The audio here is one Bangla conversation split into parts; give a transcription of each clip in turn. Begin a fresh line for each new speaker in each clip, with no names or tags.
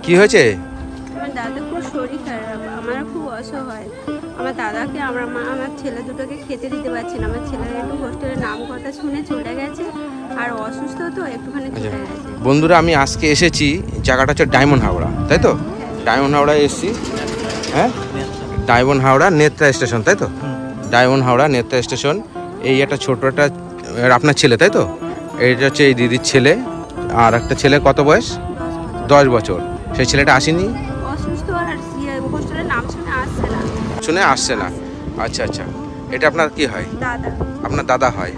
কি হয়েছে?
আমার দাদা খুব শরীর খারাপ, আমরা খুব অসহায়। আমার দাদাকে আমার মা আমার ছেলে দুটোকে খেতে দিতে পারছে না। আমার ছেলের একটু হোস্টেলের নাম কথা শুনে চলে গেছে, আর অসুস্থ তো একটুখানি চলে গেছে।
বন্ধুরা আমি আজকে এসেছি, জায়গাটা হচ্ছে ডায়মন্ড হাওড়া, তাই তো? ডায়মন্ড হাওড়ায় এসেছি। হ্যাঁ, ডায়মন্ড হাওড়া নেত্রা স্টেশন, তাই তো? Diamond Howrah Netra station. এই একটা ছোট একটা আপনার ছেলে, তাই তো? এইটা হচ্ছে এই দিদির ছেলে। আর একটা ছেলে কত বয়স? 10 বছর। সেই ছেলেটা আসেনি,
অসুস্থ, আর হোস্টেলের নাম
শুনে আসছে না। আচ্ছা আচ্ছা, এটা আপনার কি হয়?
দাদা।
আপনার দাদা হয়।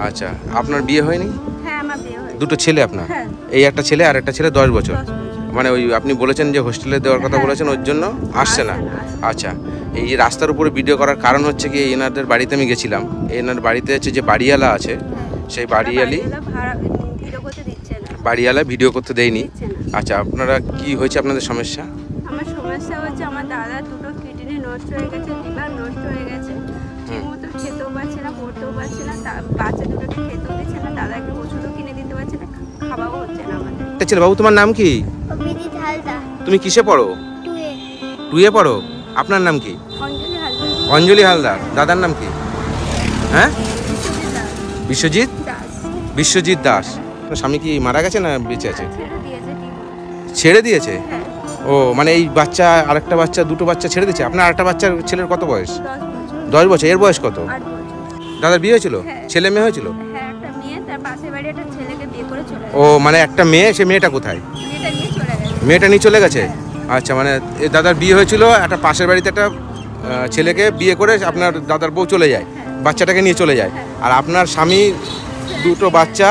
আচ্ছা, আপনার বিয়ে হয়নি?
হ্যাঁ, আমার বিয়ে হয়েছে।
দুটো ছেলে আপনার?
হ্যাঁ।
এই একটা ছেলে আর একটা ছেলে 10 বছর।
10 বছর।
মানে ওই আপনি বলেছেন যে হোস্টেলে দেওয়ার কথা বলেছেন, ওর জন্য আসছে না। আচ্ছা, এই রাস্তার উপরে ভিডিও করার কারণ হচ্ছে কি, এনাদের বাড়িতে আমি গেছিলাম। এনার বাড়িতে হচ্ছে যে বাড়িওয়ালা আছে, সেই বাড়িওয়ালি বাড়িওয়ালা ভিডিও করতে দেয়নি। আচ্ছা, আপনারা কি হয়েছে আপনাদের সমস্যা?
আমার সমস্যা হচ্ছে আমার দাদা দুটো কিডনি নষ্ট হয়ে গেছে, লিভার নষ্ট হয়ে গেছে, ঠিকমতো খেতেও পারছে না, পড়তেও পারছে না, বাচ্চা দুটোকে খেতেও দিচ্ছে না, দাদাকে ওষুধও কিনে দিতে পারছে না, খাওয়াও হচ্ছে না আমাদের।
ছেলে বাবু, তোমার নাম কি? তুমি কিসে পড়ো? 2 পড়ো। আপনার নাম কি?
অঞ্জলি হালদার।
অঞ্জলি হালদার। দাদার নাম কি? হ্যাঁ, বিশ্বজিৎ
দাস।
বিশ্বজিৎ দাস। স্বামী কি মারা গেছে না বেঁচে আছে?
ছেড়ে দিয়েছে।
ছেড়ে দিয়েছে?
হ্যাঁ।
ও, মানে এই বাচ্চা আরেকটা বাচ্চা, দুটো বাচ্চা ছেড়ে দিয়েছে। আপনার আরেকটা বাচ্চার ছেলের কত বয়স?
10 বছর।
10 বছর। এর বয়স কত?
8 বছর।
দাদার বিয়ে হয়েছিল?
হ্যাঁ।
ছেলে মেয়ে হয়েছিল?
হ্যাঁ, একটা মেয়ে, তার পাশের বাড়ি একটা ছেলেকে বিয়ে করে চলে
ও, মানে একটা মেয়ে, সে মেয়েটা কোথায়?
মেয়েটা নিয়ে চলে গেছে।
মেয়েটা নিয়ে চলে গেছে? আচ্ছা, মানে দাদার বিয়ে হয়েছিল, একটা পাশের বাড়িতে একটা ছেলেকে বিয়ে করে আপনার দাদার বউ চলে যায়, বাচ্চাটাকে নিয়ে চলে যায়। আর আপনার স্বামী দুটো বাচ্চা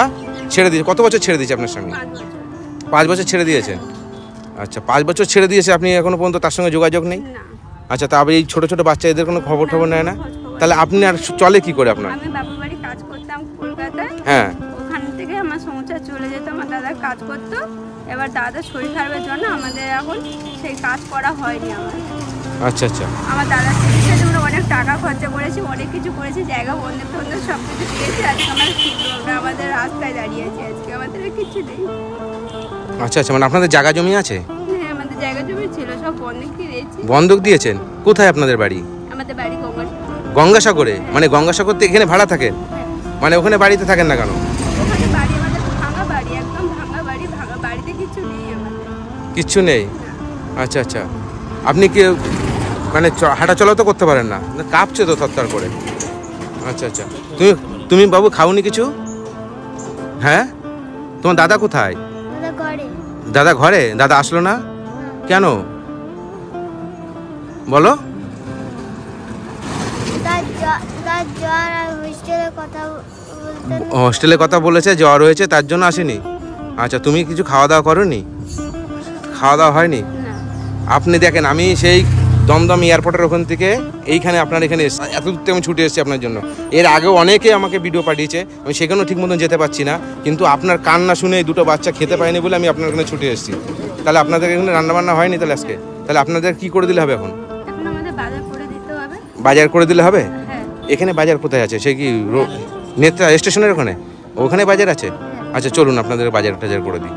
ছেড়ে দিয়েছে। কত বছর ছেড়ে দিয়েছে আপনার স্বামী?
5 বছর।
5 বছর ছেড়ে দিয়েছেন। আচ্ছা, 5 বছর ছেড়ে দিয়েছে, আপনি এখনো পর্যন্ত তার সঙ্গে যোগাযোগ নেই?
না।
আচ্ছা, তা এই ছোট ছোট বাচ্চা, এদের কোনো খবর টবর নেয় না? তাহলে আপনি আর চলে কি করে আপনার?
আমি বাবার বাড়ি কাজ করতাম কলকাতায়।
হ্যাঁ।
ওখান থেকে আমার সংসার চলে যেত, আমার দাদা কাজ করতো। এবার দাদার শরীর খারাপের জন্য আমাদের এখন সেই কাজ করা হয়নি আমার।
আচ্ছা আচ্ছা।
আমার দাদার চিকিৎসার জন্য অনেক টাকা খরচা করেছি, অনেক কিছু করেছি, জায়গা বন্ধক টন্ধক সব কিছু দিয়েছি। আজকে আমরা আমরা আমাদের রাস্তায় দাঁড়িয়ে আছি, আজকে আমাদের আর কিছু নেই।
আচ্ছা আচ্ছা, মানে আপনাদের জায়গা জমি আছে?
হ্যাঁ, আমাদের জায়গা জমি ছিল, সব বন্ধক দিয়েছি।
বন্ধক দিয়েছেন? কোথায় আপনাদের বাড়ি?
আমাদের বাড়ি
গঙ্গাসাগরে? মানে গঙ্গাসাগর তো এখানে ভাড়া থাকেন? মানে ওখানে বাড়িতে থাকেন না কেন?
ওখানে বাড়ি আমাদের ভাঙা বাড়ি, একদম ভাঙা বাড়ি, ভাঙা বাড়িতে কিছু নেই আমাদের।
কিচ্ছু নেই? আচ্ছা আচ্ছা। আপনি কি মানে হাঁটা চলা তো করতে পারেন না? কাঁপছে তো থরথর করে। আচ্ছা আচ্ছা। তুমি বাবু খাওনি কিছু? হ্যাঁ, তোমার দাদা কোথায়? দাদা ঘরে? দাদা আসলো না কেন বলো? হোস্টেলে কথা বলেছে, জ্বর হয়েছে, তার জন্য আসেনি। আচ্ছা, তুমি কিছু খাওয়া দাওয়া করোনি? খাওয়া দাওয়া হয়নি? আপনি দেখেন, আমি সেই দমদম এয়ারপোর্টের ওখান থেকে এইখানে আপনার এখানে এত দূর থেকে আমি ছুটে এসেছি আপনার জন্য। এর আগেও অনেকে আমাকে ভিডিও পাঠিয়েছে, আমি সেখানেও ঠিক মতন যেতে পারছি না, কিন্তু আপনার কান্না শুনে এই দুটো বাচ্চা খেতে পায়নি বলে আমি আপনার এখানে ছুটে এসেছি। তাহলে আপনাদের এখানে রান্নাবান্না হয়নি তাহলে আজকে? তাহলে আপনাদের কি করে দিলে হবে এখন? বাজার করে দিলে হবে? এখানে বাজার কোথায় আছে? সে কি নেত্রা স্টেশনের ওখানে? ওখানে বাজার আছে? আচ্ছা, চলুন আপনাদের বাজার টাজার করে দিই।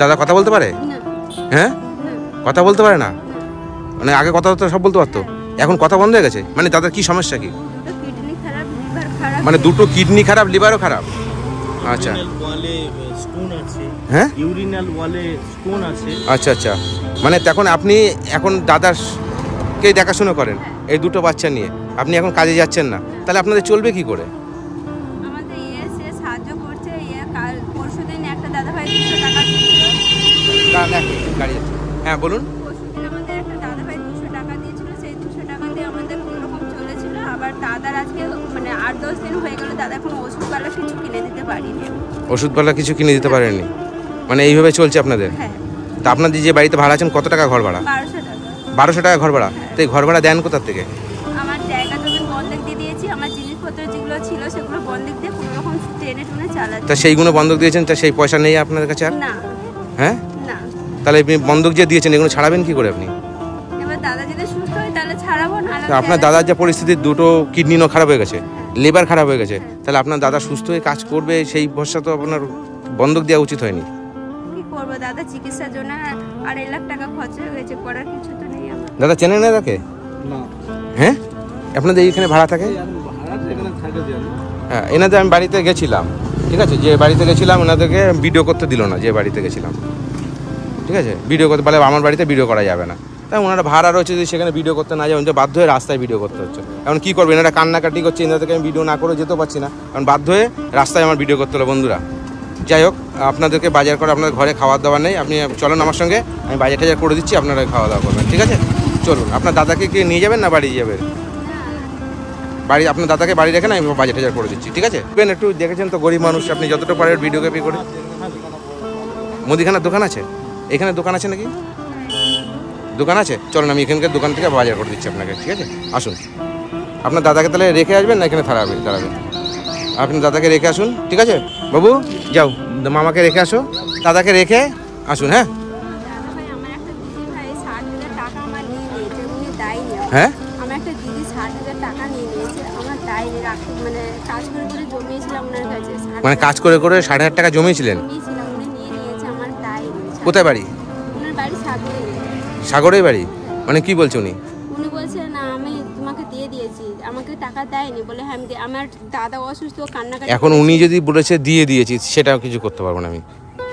দাদা কথা বলতে পারে? হ্যাঁ, কথা বলতে পারে না? মানে আগে কথা তো সব বলতে পারতো, এখন কথা বন্ধ হয়ে গেছে। মানে দাদার কি সমস্যা কি? মানে দুটো কিডনি খারাপ, লিভারও খারাপ? আচ্ছা। হ্যাঁ, ইউরিনাল ওয়ালে স্টোন আছে। আচ্ছা আচ্ছা, মানে তখন আপনি এখন দাদারকে দেখাশোনা করেন এই দুটো বাচ্চা নিয়ে, আপনি এখন কাজে যাচ্ছেন না, তাহলে আপনাদের চলবে কি করে?
আমাদের এসে সাহায্য করছে। কাল পরশুদিন একটা দাদা ভাই 200 টাকা দিয়েছিল।
গাড়ি আছে। হ্যাঁ বলুন।
পরশুদিন আমাদের একটা দাদা ভাই 200 টাকা দিয়েছিল, সেই 200 টাকা দিয়ে আমাদের কোনোরকম চলেছিল। আবার দাদার আজকে মানে 8-10 দিন হয়ে গেল, দাদা কোনো ওষুধপালা কিছু কিনে দিতে পারিনি।
ওষুধপালা কিছু কিনে দিতে পারেননি? মানে এইভাবে চলছে আপনাদের?
হ্যাঁ।
তা আপনাদের যে বাড়িতে ভাড়া আছেন কত টাকা ঘর ভাড়া?
1200 টাকা।
1200 টাকা ঘর ভাড়া? তো এই ঘর ভাড়া দেন কোথা থেকে?
আমার জায়গা জমি বন্ধক দিয়ে দিয়েছি, আমার জিনিসপত্র যেগুলো ছিল সেগুলো বন্ধক দিয়ে কোনো রকম ট্রেনে টুনে চালাচ্ছি।
তা সেইগুলো বন্ধক দিয়েছেন, তা সেই পয়সা নেই আপনাদের কাছে আর?
না।
হ্যাঁ,
না।
তাহলে আপনি বন্ধক যে দিয়েছেন এগুলো ছাড়াবেন কি করে আপনি?
এবার দাদা যদি সুস্থ হয় তাহলে ছাড়াবো, না
আপনার দাদার যে পরিস্থিতি, দুটো কিডনিও খারাপ হয়ে গেছে, লিভার খারাপ হয়ে গেছে, তাহলে আপনার দাদা সুস্থ হয়ে কাজ করবে সেই ভরসা তো আপনার বন্ধক দেওয়া উচিত হয়নি?
কি করবো দাদা, চিকিৎসার জন্য 2.5 লাখ টাকা খরচ হয়ে গেছে, করার কিছু তো নেই আমার।
দাদা চেনেন না তাকে?
না,
হ্যাঁ, আপনাদের এইখানে ভাড়া থাকে?
ভাড়া এখানে থাকে যে
হ্যাঁ, এনাদের আমি বাড়িতে গেছিলাম, ঠিক আছে, যে বাড়িতে গেছিলাম ওনাদেরকে ভিডিও করতে দিল না, যে বাড়িতে গেছিলাম, ঠিক আছে, ভিডিও করতে বলে আমার বাড়িতে ভিডিও করা যাবে না। তাই ওনারা ভাড়া রয়েছে, যদি সেখানে ভিডিও করতে না যায়, যে বাধ্য হয়ে রাস্তায় ভিডিও করতে হচ্ছে। এখন কী করবেন, এনারা কান্নাকাটি করছে, এনাদেরকে আমি ভিডিও না করে যেতেও পারছি না, কারণ বাধ্য হয়ে রাস্তায় আমার ভিডিও করতে হলো। বন্ধুরা, যাই হোক, আপনাদেরকে বাজার করে, আপনাদের ঘরে খাওয়ার দাওয়ার নেই, আপনি চলুন আমার সঙ্গে, আমি বাজার টাজার করে দিচ্ছি, আপনারা খাওয়া দাওয়া করবেন, ঠিক আছে? চলুন, আপনার দাদাকে কি নিয়ে যাবেন না বাড়ি যাবেন? বাড়ি, আপনার দাদাকে বাড়ি রেখে না, আমি বাজার টাজার করে দিচ্ছি, ঠিক আছে? একটু দেখেছেন তো, গরিব মানুষ, আপনি যতটা পারেন ভিডিওগ্রাফি করে। মুদিখানার দোকান আছে এখানে? দোকান আছে নাকি? দোকান আছে, চলুন আমি এখানকার দোকান থেকে বাজার করে দিচ্ছি আপনাকে, ঠিক আছে? আসুন, আপনার দাদাকে তাহলে রেখে আসবেন না এখানে দাঁড়াবেন? আপনি দাদাকে রেখে আসুন, ঠিক আছে বাবু? যাও, মামাকে রেখে আসো, দাদাকে রেখে আসুন। হ্যাঁ,
দাদা ভাই, আমার একটা দিদি ভাই 60,000 টাকা আমার নিয়ে নিয়েছে, উনি দেয়নি।
হ্যাঁ,
আমার একটা দিদি 60,000 টাকা নিয়ে নিয়েছে, আমার দেয়নি, মানে কাজ করে করে জমিয়েছিলাম ওনার কাছে।
মানে কাজ করে করে 60,000 টাকা জমিয়েছিলেন?
জমিয়েছিলাম, উনি নিয়ে নিয়েছে, আমার দেয়নি।
কোথায় বাড়ি?
ওনার বাড়ি সাগরে।
সাগরের বাড়ি? মানে কি বলছে উনি?
উনি বলছে না, আমি তোমাকে দিয়ে দিয়েছি, আমাকে টাকা দেয়নি বলে। হ্যাঁ, আমার দাদা অসুস্থ, কান্নাকাটি।
এখন উনি যদি বলেছে দিয়ে দিয়েছি, সেটাও কিছু করতে পারবো না আমি।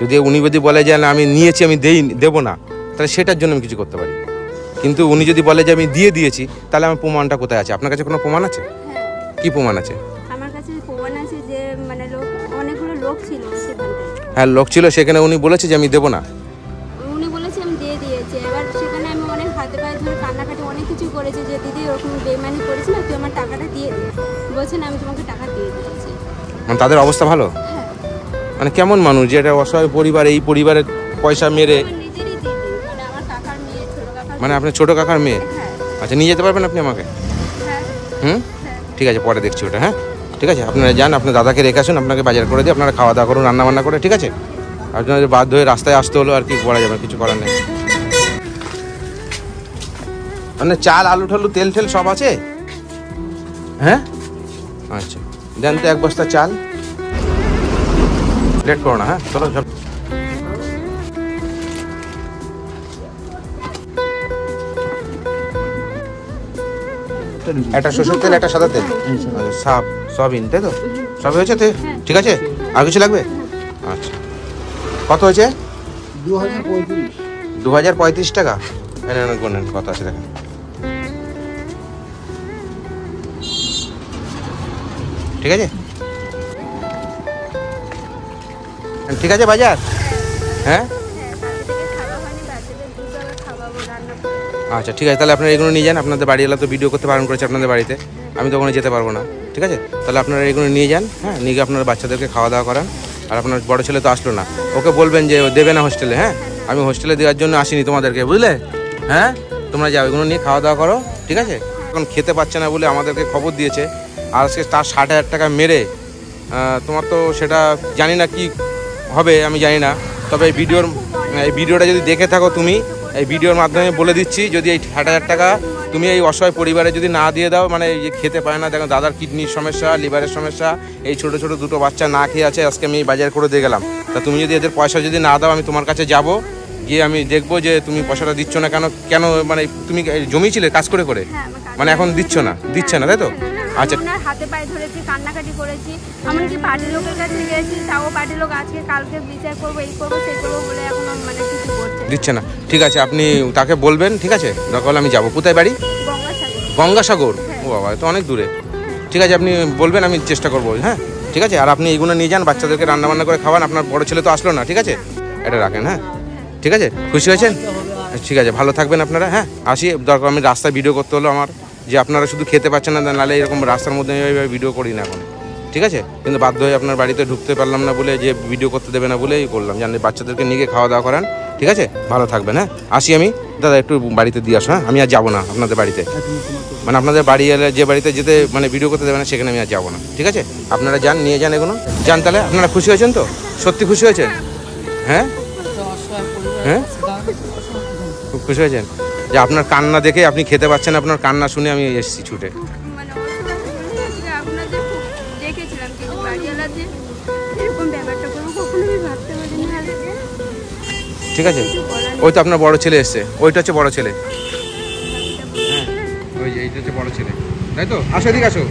যদি উনি যদি বলে যে না আমি নিয়েছি, আমি দেবো না, তাহলে সেটার জন্য আমি কিছু করতে পারি। কিন্তু উনি যদি বলে যে আমি দিয়ে দিয়েছি, তাহলে আমার প্রমাণটা কোথায় আছে? আপনার কাছে কোনো প্রমাণ আছে?
হ্যাঁ,
কি প্রমাণ আছে?
আমার কাছে প্রমাণ আছে যে মানে অনেকগুলো লোক ছিল সেখানটায়।
হ্যাঁ, লোক ছিল সেখানে, উনি বলেছে যে আমি দেবো না।
উনি বলেছে আমি দিয়ে দিয়েছি। এবার সেখানে আমি অনেক হাতে পায়ে ধরে কান্নাকাটি অনেক কিছু করেছি, যে দিদি ওরকম বেইমানি করেছি না, তুই আমার টাকাটা দিয়ে দে। বলছে না, আমি তোমাকে টাকা দিয়ে দিয়েছি।
মানে তাদের অবস্থা ভালো?
হ্যাঁ,
মানে কেমন মানুষ যে এটা অসহায় পরিবার, এই পরিবারের পয়সা মেরে?
আমার নিজেরই দিদি, মানে আমার কাকার মেয়ে, ছোট কাকার।
মানে আপনার ছোটো কাকার মেয়ে?
হ্যাঁ,
আচ্ছা, নিয়ে যেতে পারবেন আপনি আমাকে?
হ্যাঁ,
হুম,
হ্যাঁ।
ঠিক আছে, পরে দেখছি ওটা। হ্যাঁ, ঠিক আছে, আপনারা যান, আপনার দাদাকে রেখে আসুন, আপনাকে বাজার করে দিই, আপনারা খাওয়া দাওয়া করুন, রান্না বান্না করে, ঠিক আছে? আপনাদের বাধ্য হয়ে রাস্তায় আসতে হলো, আর কি করা যাবে, কিছু করার নেই। মানে চাল, আলু ঠালু, তেল ঠেল সব আছে? হ্যাঁ, আচ্ছা, দেন তো 1 বস্তা চাল। লেট করো না, হ্যাঁ, চলো। একটা সরষের তেল, একটা সাদা তেল, আচ্ছা, সয়াবিন, তাই তো? সব হয়েছে তো? ঠিক আছে, আর কিছু লাগবে? আচ্ছা, কত হয়েছে? 2035 টাকা। গোনেন কত আছে দেখেন। ঠিক আছে, ঠিক আছে, বাজার। হ্যাঁ,
হ্যাঁ, কালকে থেকে খাওয়া হয়নি, বাচ্চাদের দুধ আবার খাওয়াবো রান্না করে।
আচ্ছা, ঠিক আছে, তাহলে আপনারা এগুলো নিয়ে যান। আপনাদের বাড়িওয়ালা তো ভিডিও করতে বারণ করেছে আপনাদের বাড়িতে, আমি তো ওখানে যেতে পারবো না, ঠিক আছে? তাহলে আপনারা এগুলো নিয়ে যান, হ্যাঁ, নিয়ে গিয়ে আপনার বাচ্চাদেরকে খাওয়া দাওয়া করান। আর আপনার বড় ছেলে তো আসলো না, ওকে বলবেন যে ও দেবে না হোস্টেলে। হ্যাঁ, আমি হোস্টেলে দেওয়ার জন্য আসিনি তোমাদেরকে, বুঝলে? হ্যাঁ, তোমরা যাও, এগুলো নিয়ে খাওয়া দাওয়া করো, ঠিক আছে? এখন খেতে পাচ্ছে না বলে আমাদেরকে খবর দিয়েছে, আর আজকে তার 60,000 টাকা মেরে, তোমার তো সেটা জানি না কি হবে, আমি জানি না। তবে এই ভিডিওটা যদি দেখে থাকো তুমি, এই ভিডিওর মাধ্যমে বলে দিচ্ছি, যদি এই 60,000 টাকা তুমি এই অসহায় পরিবারে যদি না দিয়ে দাও, মানে এই যে খেতে পায় না, দেখো দাদার কিডনির সমস্যা, লিভারের সমস্যা, এই ছোটো ছোটো 2টো বাচ্চা না খেয়ে আছে, আজকে আমি বাজার করে দিয়ে গেলাম। তা তুমি যদি এদের পয়সা যদি না দাও, আমি তোমার কাছে যাব, গিয়ে আমি দেখবো যে তুমি পয়সাটা দিচ্ছ না কেন, মানে তুমি জমিয়েছিলে কাজ করে করে,
হ্যাঁ, আমার কাকা-
মানে এখন দিচ্ছে না, তাই তো? আচ্ছা,
ওনার হাতে পায়ে ধরেছি, কান্নাকাটি করেছি, এমনকি পার্টির লোকের কাছে গেছি, তাও পার্টির লোক আজকে কালকে বিচার করবো, এই করবো সেই করবো বলে এখন মানে কিছু করছে।
দিচ্ছে না, ঠিক আছে, আপনি তাকে বলবেন, ঠিক আছে? দরকার হলে আমি যাবো। কোথায় বাড়ি?
গঙ্গাসাগর।
গঙ্গাসাগর? ও বাবা, তো অনেক দূরে। ঠিক আছে, আপনি বলবেন, আমি চেষ্টা করবো। হ্যাঁ, ঠিক আছে, আর আপনি এইগুলো নিয়ে যান, বাচ্চাদেরকে রান্নাবান্না করে খাওয়ান। আপনার বড় ছেলে তো আসলো না, ঠিক আছে? এটা রাখেন। হ্যাঁ, ঠিক আছে, খুশি হয়েছেন? ঠিক আছে, ভালো থাকবেন আপনারা। হ্যাঁ, আসি, দরকার আমি রাস্তায় ভিডিও করতে হলো আমার, যে আপনারা শুধু খেতে পাচ্ছেন না, নাহলে এরকম রাস্তার মধ্যে এইভাবে ভিডিও করি না এখন, ঠিক আছে? কিন্তু বাধ্য হয়ে আপনার বাড়িতে ঢুকতে পারলাম না বলে, যে ভিডিও করতে দেবে না বলেই করলাম, জানি বাচ্চাদেরকে নিয়ে গিয়ে খাওয়া দাওয়া করান, ঠিক আছে? ভালো থাকবেন। হ্যাঁ, আসি আমি, দাদা একটু বাড়িতে দিয়ে আসো। হ্যাঁ, আমি আর যাবো না আপনাদের বাড়িতে, মানে আপনাদের বাড়ি এলে যে বাড়িতে যেতে মানে ভিডিও করতে দেবে না, সেখানে আমি আর যাবো না, ঠিক আছে? আপনারা যান, নিয়ে যান এগুলো, যান। তাহলে আপনারা খুশি হয়েছেন তো? সত্যি খুশি হয়েছেন? হ্যাঁ, হ্যাঁ, খুব খুশি হয়েছেন যে আপনার কান্না দেখে, আপনি খেতে পাচ্ছেন, আপনার কান্না শুনে আমি এসেছি ছুটে।
মানে আজকে আপনাদের খুব দেখেছিলাম, কিন্তু বাড়িওয়ালা যে এরকম ব্যাপারটা করবো কখনো আমি ভাবতে পারিনি।
ঠিক আছে,
কিছু বলার নেই।
ওই তো আপনার বড় ছেলে এসছে, ওইটা হচ্ছে বড় ছেলে। হ্যাঁ, ওই যে এইটা হচ্ছে বড় ছেলে, তাই তো? আসো এদিকে আসো।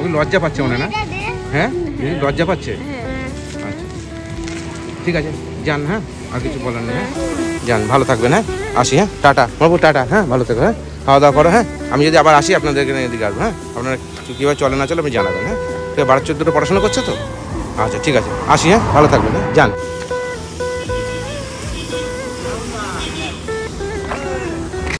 ওই লজ্জা পাচ্ছে মনে না? হ্যাঁ, দিদি লজ্জা পাচ্ছে।
হ্যাঁ।
আচ্ছা, ঠিক আছে, যান। হ্যাঁ, আর কিছু বলার নেই। হ্যাঁ, যান, ভালো থাকবেন। হ্যাঁ, আসি। হ্যাঁ, টাটা বাবু, টাটা। হ্যাঁ, ভালো থেকো। হ্যাঁ, খাওয়া দাওয়া করো। হ্যাঁ, আমি যদি আবার আসি আপনাদের এদিকে আসবো। হ্যাঁ, আপনারা কীভাবে চলে না চলে আপনি জানাবেন। হ্যাঁ, ঠিক আছে, 12-14 পড়াশোনা করছো তো? আচ্ছা, ঠিক আছে, আসি। হ্যাঁ, ভালো থাকবেন। হ্যাঁ, যান।